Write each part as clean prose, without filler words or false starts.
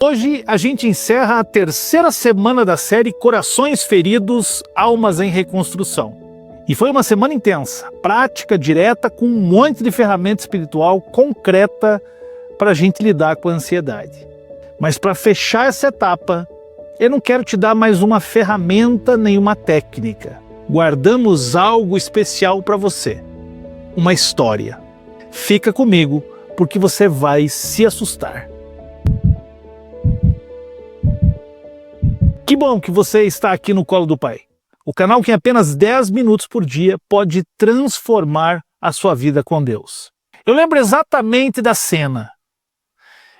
Hoje a gente encerra a terceira semana da série Corações Feridos, Almas em Reconstrução. E foi uma semana intensa, prática, direta, com um monte de ferramenta espiritual concreta para a gente lidar com a ansiedade. Mas para fechar essa etapa, eu não quero te dar mais uma ferramenta nem uma técnica. Guardamos algo especial para você, uma história. Fica comigo, porque você vai se assustar. Que bom que você está aqui no Colo do Pai. O canal que em apenas 10 minutos por dia pode transformar a sua vida com Deus. Eu lembro exatamente da cena.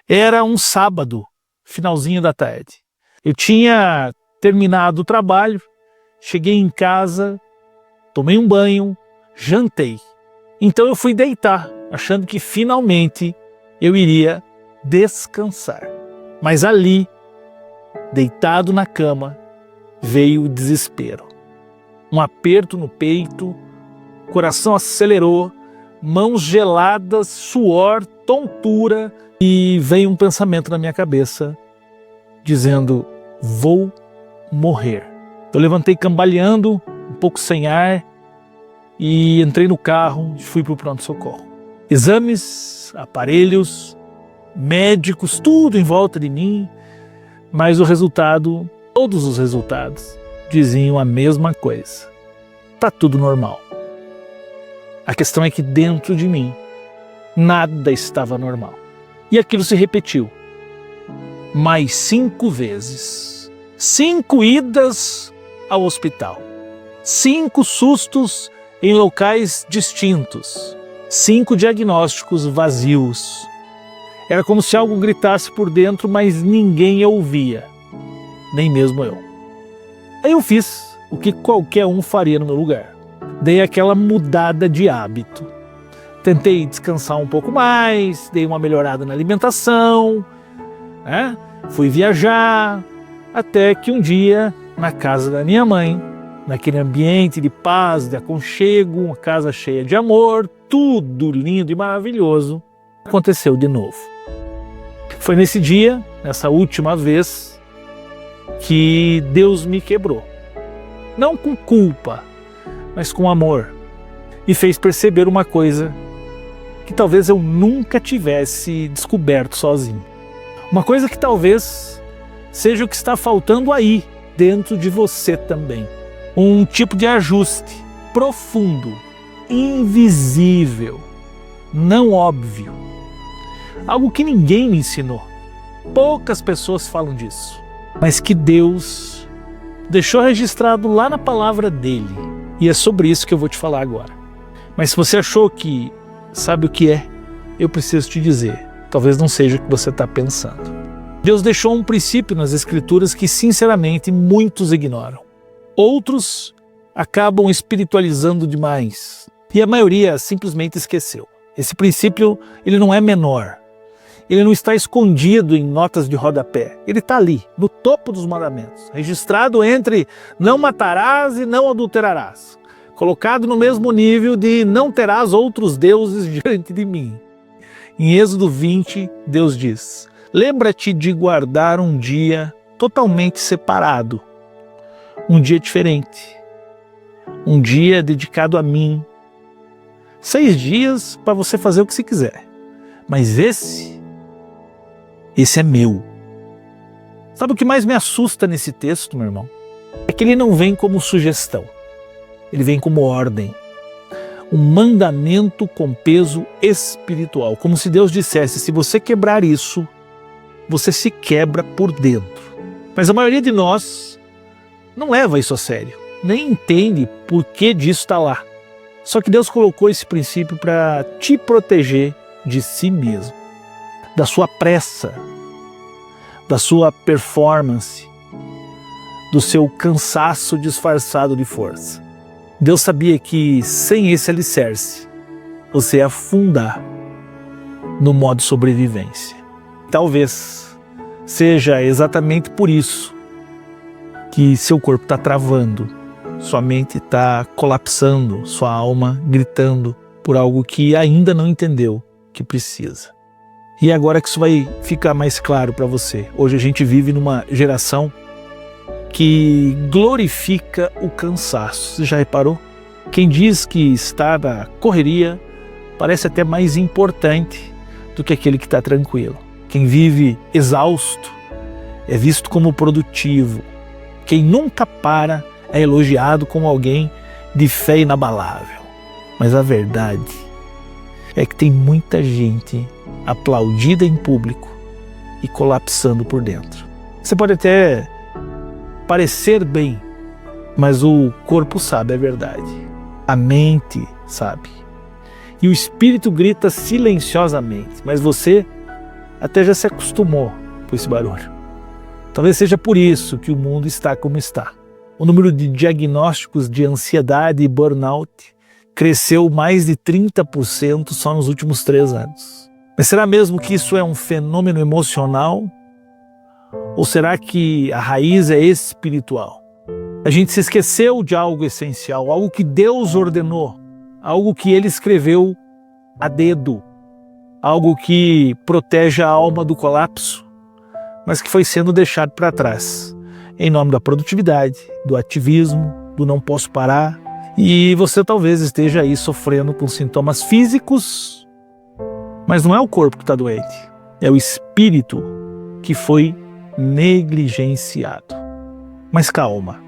Era um sábado, finalzinho da tarde. Eu tinha terminado o trabalho, cheguei em casa, tomei um banho, jantei. Então eu fui deitar, achando que finalmente eu iria descansar. Mas ali, deitado na cama, veio o desespero. Um aperto no peito, coração acelerou, mãos geladas, suor, tontura, e veio um pensamento na minha cabeça, dizendo, vou morrer. Eu levantei cambaleando, um pouco sem ar, e entrei no carro e fui para o pronto-socorro. Exames, aparelhos, médicos, tudo em volta de mim, mas o resultado, todos os resultados, diziam a mesma coisa. Tá tudo normal. A questão é que dentro de mim, nada estava normal. E aquilo se repetiu. Mais 5 vezes. 5 idas ao hospital. 5 sustos em locais distintos. 5 diagnósticos vazios. Era como se algo gritasse por dentro, mas ninguém ouvia. Nem mesmo eu. Aí eu fiz o que qualquer um faria no meu lugar. Dei aquela mudada de hábito. Tentei descansar um pouco mais, dei uma melhorada na alimentação, né? Fui viajar, até que um dia, na casa da minha mãe, naquele ambiente de paz, de aconchego, uma casa cheia de amor, tudo lindo e maravilhoso, aconteceu de novo. Foi nesse dia, nessa última vez, que Deus me quebrou. Não com culpa, mas com amor. E fez perceber uma coisa que talvez eu nunca tivesse descoberto sozinho. Uma coisa que talvez seja o que está faltando aí, dentro de você também. Um tipo de ajuste profundo, invisível, não óbvio. Algo que ninguém me ensinou. Poucas pessoas falam disso. Mas que Deus deixou registrado lá na palavra dele. E é sobre isso que eu vou te falar agora. Mas se você achou que sabe o que é, eu preciso te dizer. Talvez não seja o que você está pensando. Deus deixou um princípio nas Escrituras que, sinceramente, muitos ignoram. Outros acabam espiritualizando demais. E a maioria simplesmente esqueceu. Esse princípio, ele não é menor. Ele não está escondido em notas de rodapé. Ele está ali, no topo dos mandamentos, registrado entre não matarás e não adulterarás, colocado no mesmo nível de não terás outros deuses diante de mim. Em Êxodo 20, Deus diz, lembra-te de guardar um dia totalmente separado, um dia diferente, um dia dedicado a mim. 6 dias para você fazer o que você quiser, mas esse é meu. Sabe o que mais me assusta nesse texto, meu irmão? É que ele não vem como sugestão. Ele vem como ordem. Um mandamento com peso espiritual. Como se Deus dissesse, se você quebrar isso, você se quebra por dentro. Mas a maioria de nós não leva isso a sério. Nem entende por que disso está lá. Só que Deus colocou esse princípio para te proteger de si mesmo. Da sua pressa, da sua performance, do seu cansaço disfarçado de força. Deus sabia que sem esse alicerce, você ia afundar no modo sobrevivência. Talvez seja exatamente por isso que seu corpo está travando, sua mente está colapsando, sua alma gritando por algo que ainda não entendeu que precisa. E agora que isso vai ficar mais claro para você. Hoje a gente vive numa geração que glorifica o cansaço. Você já reparou? Quem diz que está na correria parece até mais importante do que aquele que está tranquilo. Quem vive exausto é visto como produtivo. Quem nunca para é elogiado como alguém de fé inabalável. Mas a verdade é que tem muita gente aplaudida em público e colapsando por dentro. Você pode até parecer bem, mas o corpo sabe a verdade. A mente sabe. E o espírito grita silenciosamente, mas você até já se acostumou com esse barulho. Talvez seja por isso que o mundo está como está. O número de diagnósticos de ansiedade e burnout cresceu mais de 30% só nos últimos 3 anos. Mas será mesmo que isso é um fenômeno emocional? Ou será que a raiz é espiritual? A gente se esqueceu de algo essencial, algo que Deus ordenou, algo que Ele escreveu a dedo, algo que protege a alma do colapso, mas que foi sendo deixado para trás, em nome da produtividade, do ativismo, do não posso parar. E você talvez esteja aí sofrendo com sintomas físicos, mas não é o corpo que está doente, é o espírito que foi negligenciado. Mas calma,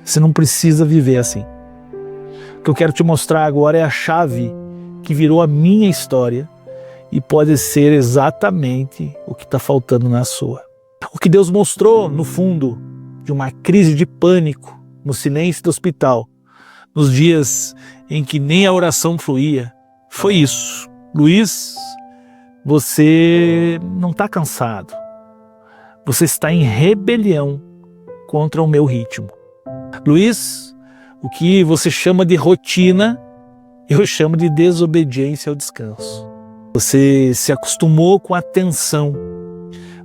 você não precisa viver assim. O que eu quero te mostrar agora é a chave que virou a minha história e pode ser exatamente o que está faltando na sua. O que Deus mostrou no fundo de uma crise de pânico no silêncio do hospital, nos dias em que nem a oração fluía, foi isso. Luiz, você não está cansado. Você está em rebelião contra o meu ritmo. Luiz, o que você chama de rotina, eu chamo de desobediência ao descanso. Você se acostumou com a tensão.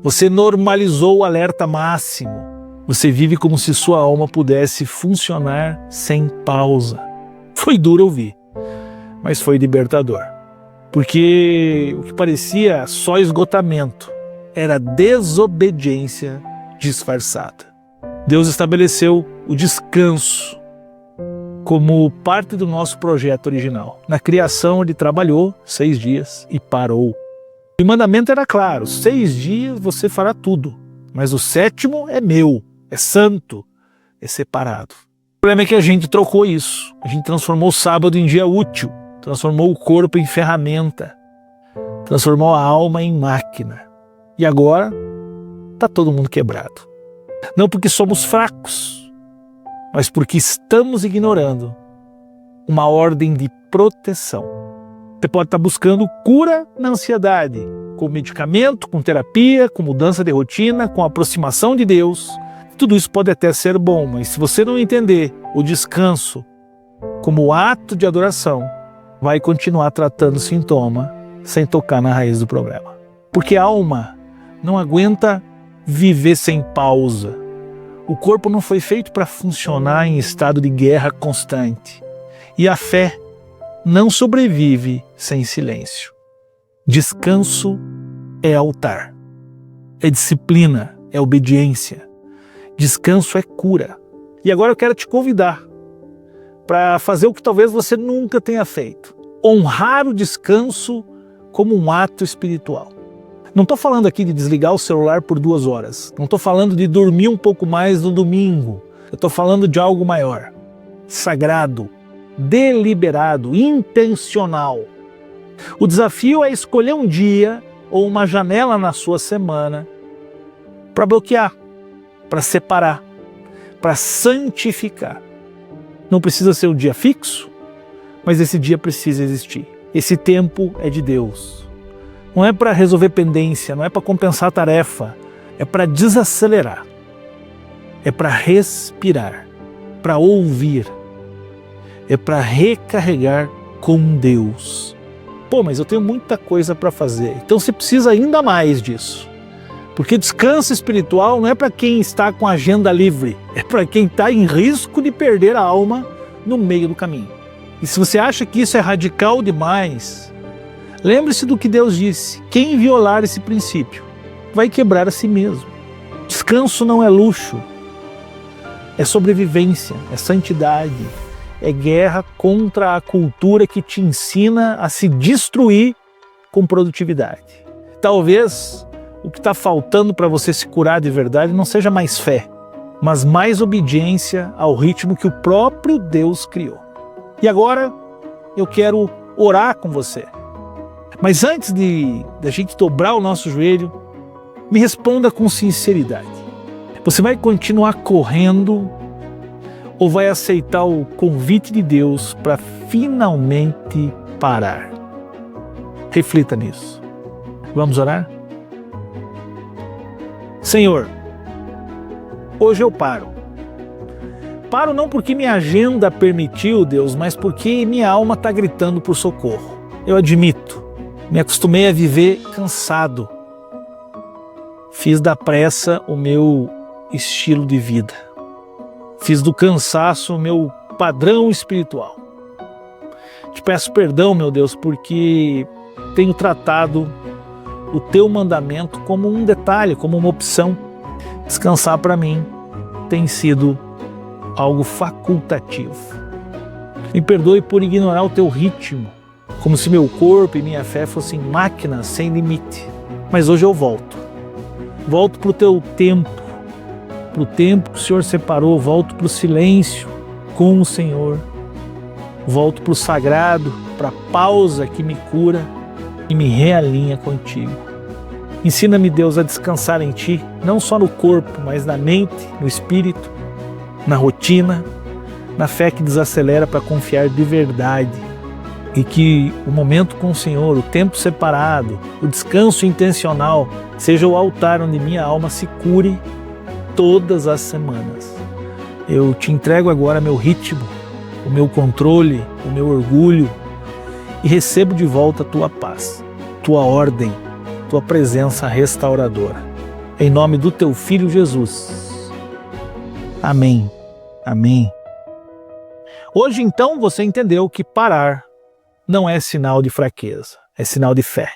Você normalizou o alerta máximo. Você vive como se sua alma pudesse funcionar sem pausa. Foi duro ouvir, mas foi libertador. Porque o que parecia só esgotamento era desobediência disfarçada. Deus estabeleceu o descanso como parte do nosso projeto original. Na criação ele trabalhou 6 dias e parou. O mandamento era claro, 6 dias você fará tudo, mas o 7º é meu, é santo, é separado. O problema é que a gente trocou isso, a gente transformou o sábado em dia útil, transformou o corpo em ferramenta, transformou a alma em máquina. E agora está todo mundo quebrado. Não porque somos fracos, mas porque estamos ignorando uma ordem de proteção. Você pode estar buscando cura na ansiedade, com medicamento, com terapia, com mudança de rotina, com aproximação de Deus. Tudo isso pode até ser bom, mas se você não entender o descanso como ato de adoração, vai continuar tratando o sintoma sem tocar na raiz do problema. Porque a alma não aguenta viver sem pausa. O corpo não foi feito para funcionar em estado de guerra constante. E a fé não sobrevive sem silêncio. Descanso é altar, é disciplina, é obediência. Descanso é cura. E agora eu quero te convidar para fazer o que talvez você nunca tenha feito. Honrar o descanso como um ato espiritual. Não estou falando aqui de desligar o celular por 2 horas. Não estou falando de dormir um pouco mais no domingo. Eu estou falando de algo maior, sagrado, deliberado, intencional. O desafio é escolher um dia ou uma janela na sua semana para bloquear, para separar, para santificar. Não precisa ser um dia fixo, mas esse dia precisa existir. Esse tempo é de Deus. Não é para resolver pendência, não é para compensar a tarefa, é para desacelerar, é para respirar, para ouvir, é para recarregar com Deus. Pô, mas eu tenho muita coisa para fazer, então você precisa ainda mais disso. Porque descanso espiritual não é para quem está com a agenda livre, é para quem está em risco de perder a alma no meio do caminho. E se você acha que isso é radical demais, Lembre-se do que Deus disse: quem violar esse princípio vai quebrar a si mesmo. Descanso não é luxo, é sobrevivência, é santidade, é guerra contra a cultura que te ensina a se destruir com produtividade. Talvez o que está faltando para você se curar de verdade não seja mais fé, mas mais obediência ao ritmo que o próprio Deus criou. E agora eu quero orar com você. Mas antes de a gente dobrar o nosso joelho, me responda com sinceridade. Você vai continuar correndo ou vai aceitar o convite de Deus para finalmente parar? Reflita nisso. Vamos orar? Senhor, hoje eu paro. Paro não porque minha agenda permitiu, Deus, mas porque minha alma está gritando por socorro. Eu admito, me acostumei a viver cansado. Fiz da pressa o meu estilo de vida. Fiz do cansaço o meu padrão espiritual. Te peço perdão, meu Deus, porque tenho tratado o teu mandamento como um detalhe, como uma opção. Descansar para mim tem sido algo facultativo. Me perdoe por ignorar o teu ritmo, como se meu corpo e minha fé fossem máquinas sem limite. Mas hoje eu volto. Volto para o teu tempo, para o tempo que o Senhor separou. Volto para o silêncio com o Senhor. Volto para o sagrado, para a pausa que me cura e me realinha contigo. Ensina-me, Deus, a descansar em Ti, não só no corpo, mas na mente, no espírito, na rotina, na fé que desacelera para confiar de verdade. E que o momento com o Senhor, o tempo separado, o descanso intencional, seja o altar onde minha alma se cure todas as semanas. Eu te entrego agora meu ritmo, o meu controle, o meu orgulho, e recebo de volta a tua paz, tua ordem, tua presença restauradora. Em nome do teu Filho Jesus. Amém. Amém. Hoje então você entendeu que parar não é sinal de fraqueza, é sinal de fé.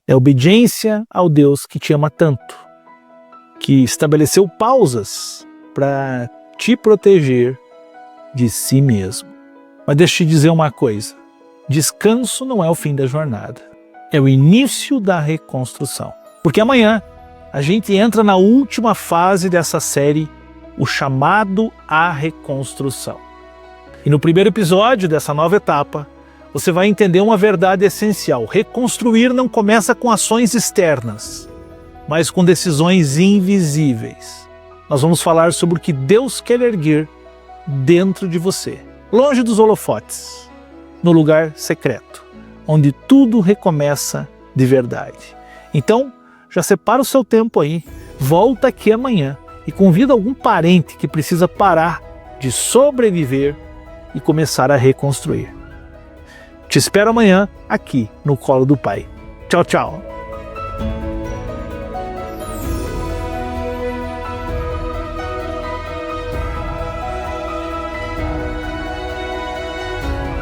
É obediência ao Deus que te ama tanto, que estabeleceu pausas para te proteger de si mesmo. Mas deixa eu te dizer uma coisa: descanso não é o fim da jornada, é o início da reconstrução. Porque amanhã a gente entra na última fase dessa série, o chamado à reconstrução. E no primeiro episódio dessa nova etapa, você vai entender uma verdade essencial: reconstruir não começa com ações externas, mas com decisões invisíveis. Nós vamos falar sobre o que Deus quer erguer dentro de você, longe dos holofotes, no lugar secreto, onde tudo recomeça de verdade. Então, já separa o seu tempo aí, volta aqui amanhã e convida algum parente que precisa parar de sobreviver e começar a reconstruir. Te espero amanhã aqui no Colo do Pai. Tchau, tchau.